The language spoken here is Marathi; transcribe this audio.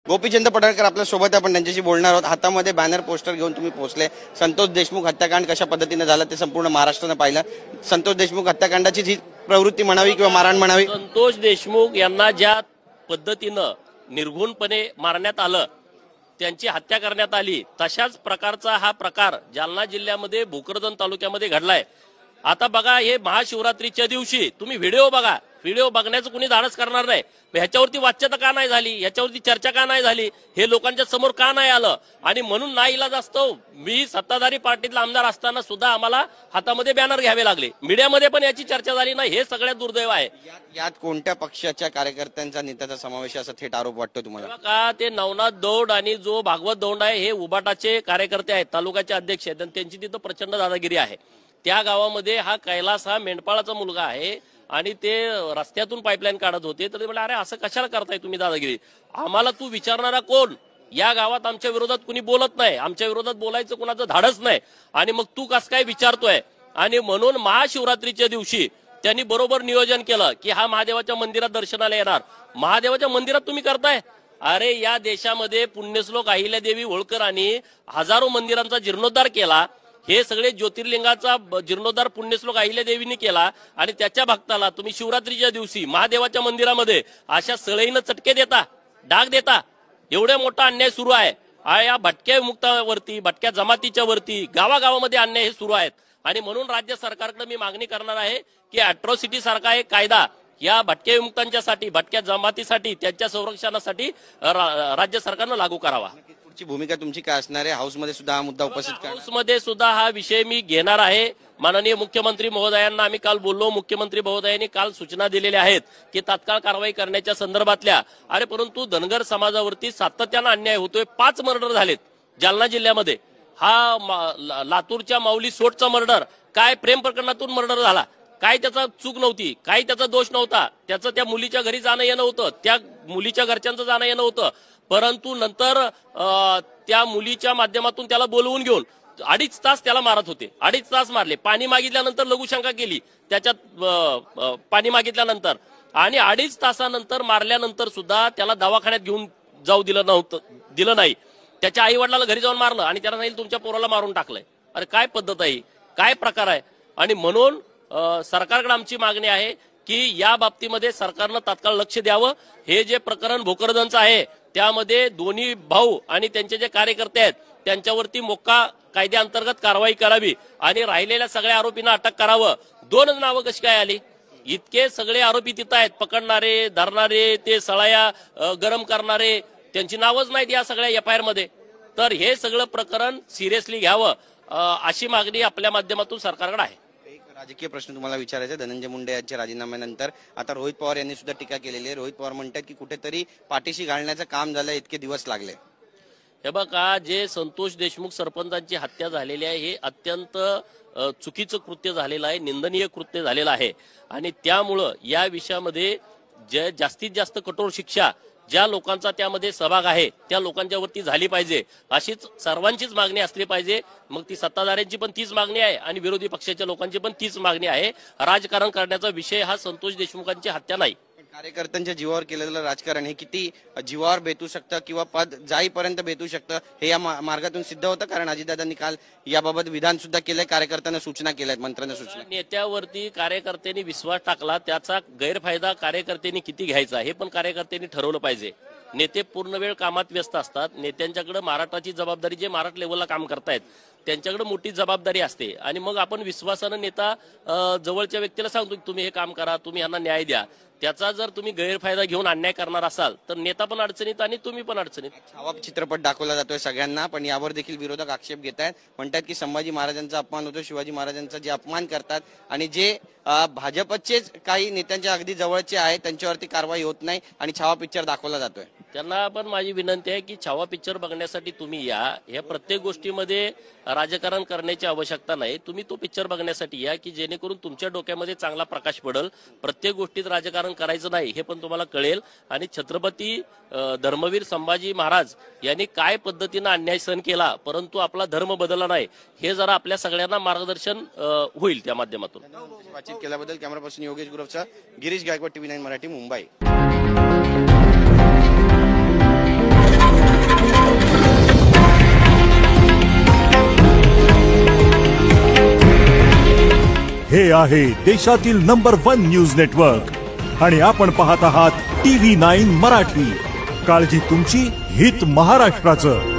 गोपीचंद पडळकर आपल्या सोबत आपण त्यांच्याशी बोलणार आहोत। हातामध्ये बॅनर पोस्टर घेऊन तुम्ही पोहोचले। संतोष देशमुख हत्याकांड कशा पद्धतीने झालं ते संपूर्ण महाराष्ट्राने पाहिलं। संतोष देशमुख हत्याकांडाची जी प्रवृत्ती म्हणावी किंवा मारहाण म्हणावी, संतोष देशमुख यांना ज्या पद्धतीनं निर्घुणपणे मारण्यात आलं, त्यांची हत्या करण्यात आली, तशाच प्रकारचा हा प्रकार जालना जिल्ह्यामध्ये भोकरदन तालुक्यामध्ये घडलाय। आता बघा, हे महाशिवरात्रीच्या दिवशी तुम्ही व्हिडिओ बघा, व्हिडिओ बघण्याचं कुणी धाडस करणार नाही। ह्याच्यावरती वाच्यता का नाही झाली, ह्याच्यावरती चर्चा का नाही झाली, हे लोकांच्या समोर का नाही आलं? आणि म्हणून नाईलाज असतो, मी सत्ताधारी पार्टीतला आमदार असताना सुद्धा आम्हाला हातामध्ये बॅनर घ्यावे लागले, मीडियामध्ये पण याची चर्चा झाली नाही, हे सगळ्यात दुर्दैव आहे। यात कोणत्या पक्षाच्या कार्यकर्त्यांचा नेत्याचा समावेश असा थेट आरोप वाटतो तुम्हाला? का ते नवनाथ दौंड आणि जो भागवत दौंड आहे हे उबाटाचे कार्यकर्ते आहेत, तालुक्याचे अध्यक्ष आहेत, आणि त्यांची तिथं प्रचंड दादागिरी आहे। त्या गावामध्ये हा कैलास हा मेंढपाळाचा मुलगा आहे आणि ते रस्त्यातून पाईपलाईन काढत होते, तर ते म्हणाले, अरे असं कशाला करताय तुम्ही दादागिरी? आम्हाला तू विचारणारा कोण? या गावात आमच्या विरोधात कुणी बोलत नाही, आमच्या विरोधात बोलायचं कुणाचं धाडस नाही, आणि मग तू कसं काय विचारतोय? आणि म्हणून महाशिवरात्रीच्या दिवशी त्यांनी बरोबर नियोजन केलं की हा महादेवाच्या मंदिरात दर्शनाला येणार। महादेवाच्या मंदिरात तुम्ही करताय? अरे या देशामध्ये पुण्यश्लोक अहिल्यादेवी होळकरांनी हजारो मंदिरांचा जीर्णोद्धार केला, हे सगळे ज्योतिर्लिंगाचा जीर्णोद्धार पुण्यश्लोक अहिल्यादेवींनी केला, आणि त्याच्या भक्ताला तुम्ही शिवरात्रीच्या दिवशी महादेवाच्या मंदिरामध्ये अशा सळईनं चटके देता, डाग देता। एवढा मोठा अन्याय सुरू आहे। या भटक्या विमुक्तावरती, भटक्या जमातीच्या वरती गावागावामध्ये अन्याय हे सुरू आहेत, आणि म्हणून राज्य सरकारकडे मी मागणी करणार आहे की अॅट्रॉसिटी सारखा एक कायदा या भटक्या विमुक्तांच्यासाठी, भटक्या जमातीसाठी, त्यांच्या संरक्षणासाठी राज्य सरकारनं लागू करावा। पुढची भूमिका तुमची काय असणार आहे? हाऊसमध्ये सुद्धा हा मुद्दा उपस्थित करा। हाऊसमध्ये सुद्धा हा विषय मी घेणार आहे। माननीय मुख्यमंत्री महोदयांना आम्ही काल बोललो, मुख्यमंत्री महोदयांनी काल सूचना दिलेल्या आहेत की तात्काळ कारवाई करण्याच्या संदर्भातल्या। अरे परंतु धनगर समाजावरती सातत्यानं अन्याय होतोय। 5 मर्डर झालेत जालना जिल्ह्यामध्ये। हा लातूरच्या माऊली सोटचा मर्डर, काय प्रेम प्रकरणातून मर्डर झाला, काय त्याचा चूक नव्हती, काही त्याचा दोष नव्हता, त्याचं त्या मुलीच्या घरी जाणं येणं होतं, त्या मुलीच्या घरच्यांचं जाणं येणं होतं, परंतु नंतर त्या मुलीच्या माध्यमातून त्याला बोलवून घेऊन 2.5 तास त्याला मारत होते, 2.5 तास मारले। पाणी मागितल्यानंतर लघुशंका केली त्याच्यात, पाणी मागितल्यानंतर, आणि 2.5 तासानंतर मारल्यानंतर सुद्धा त्याला दवाखान्यात घेऊन जाऊ दिलं नाही। त्याच्या आई वडिलाला घरी जाऊन मारलं आणि त्याला सांगितलं तुमच्या पोराला मारून टाकलंय। अरे काय पद्धत आहे, काय प्रकार आहे? आणि म्हणून सरकारकडे आमची मागणी आहे की या बाबतीमध्ये सरकारनं तात्काळ लक्ष द्यावं। हे जे प्रकरण भोकरदनचं आहे त्यामध्ये दोन्ही भाऊ आणि त्यांचे जे कार्यकर्ते आहेत त्यांच्यावरती मोक्का कायद्याअंतर्गत कारवाई करावी, आणि राहिलेल्या सगळ्या आरोपींना अटक करावं। 2 नावं कशी काय आली? इतके सगळे आरोपी तिथं आहेत, पकडणारे, धरणारे, ते सळाया गरम करणारे, त्यांची नावच नाहीत या सगळ्या FIR मध्ये। तर हे सगळं प्रकरण सिरियसली घ्यावं अशी मागणी आपल्या माध्यमातून सरकारकडे आहे। राजकीय प्रश्न तुम्हाला विचारायचा, धनंजय मुंडे यांच्या राजीनाम्यानंतर आता रोहित पवार यांनी सुद्धा टीका केलेली आहे। रोहित पवार म्हणतात की कुठेतरी पाठीशी घालण्याचं काम झालं, इतके दिवस लागले। हे बघा, जे संतोष देशमुख सरपंचांची हत्या झालेली आहे हे अत्यंत चुकीचं कृत्य झालेलं आहे, निंदनीय कृत्य झालेलं आहे, आणि त्यामुळं या विषयामध्ये जे जास्तीत जास्त कठोर शिक्षा ज्या लोकांचा त्यामध्ये सहभाग आहे त्या लोकांच्या वरती झाली पाहिजे, अशीच सर्वांचीच मागणी असली पाहिजे। मग ती सत्ताधाऱ्यांची पण तीच मागणी आहे आणि विरोधी पक्षाच्या लोकांची पण तीच मागणी आहे। राजकारण करण्याचा विषय हा संतोष देशमुखांची हत्या नाही। कार्यकर्त्यांच्या जीवावर केलेलं राजकारण हे किती जीवावर बेतू शकतं किंवा पद जाईपर्यंत बेतू शकतं हे या मार्गातून सिद्ध होतं, कारण अजितदादांनी काल याबाबत विधान सुद्धा केलंय, कार्यकर्त्यांना सूचना केल्यात, मंत्र्यांना सूचना। नेत्यावरती कार्यकर्त्यांनी विश्वास टाकला, त्याचा गैरफायदा कार्यकर्त्यांनी किती घ्यायचा हे पण कार्यकर्त्यांनी ठरवलं पाहिजे। नेते पूर्ण वेळ कामात व्यस्त असतात, नेत्यांच्याकडे महाराष्ट्राची जबाबदारी, जे महाराष्ट्र लेवलला काम करतायत त्यांच्याकडे मोठी जबाबदारी असते, आणि मग आपण विश्वासानं नेता जवळच्या व्यक्तीला सांगतो की तुम्ही हे काम करा, तुम्ही यांना न्याय द्या। त्याचा जर तुम्ही गैरफायदा घेऊन अन्याय करणार असाल तर नेता पण अडचणीत आणि तुम्ही पण अडचणीत। छावा चित्रपट दाखवला जातोय सगळ्यांना, पण यावर देखील विरोधक आक्षेप घेत आहेत, म्हणतात की संभाजी महाराजांचा अपमान होतो, शिवाजी महाराजांचा जे अपमान करतात आणि जे भाजपचेच काही नेत्यांच्या अगदी जवळचे आहेत त्यांच्यावरती कारवाई होत नाही आणि छावा पिक्चर दाखवला जातोय। त्यांना पण माझी विनंती आहे की छावा पिक्चर बघण्यासाठी तुम्ही या, ह्या प्रत्येक गोष्टीमध्ये राजकारण करण्याची आवश्यकता नाही। तुम्ही तो पिक्चर बघण्यासाठी या की जेणेकरून तुमच्या डोक्यामध्ये चांगला प्रकाश पडेल, प्रत्येक गोष्टीत राजकारण करायचं नाही हे पण तुम्हाला कळेल, आणि छत्रपती धर्मवीर संभाजी महाराज यांनी काय पद्धतीने अन्याय सहन केला परंतु आपला धर्म बदलला नाही, हे जरा आपल्या सगळ्यांना मार्गदर्शन होईल त्या माध्यमातून। बातचीत केल्याबद्दल कॅमेरा पर्सन योगेश गुरवचा, गिरीश गायकवाड, TV9 मराठी, मुंबई। हे आहे देशातील नंबर 1 न्यूज नेटवर्क आणि आपण पाहत आहात TV9 मराठी. काळजी तुमची, हित महाराष्ट्राचं.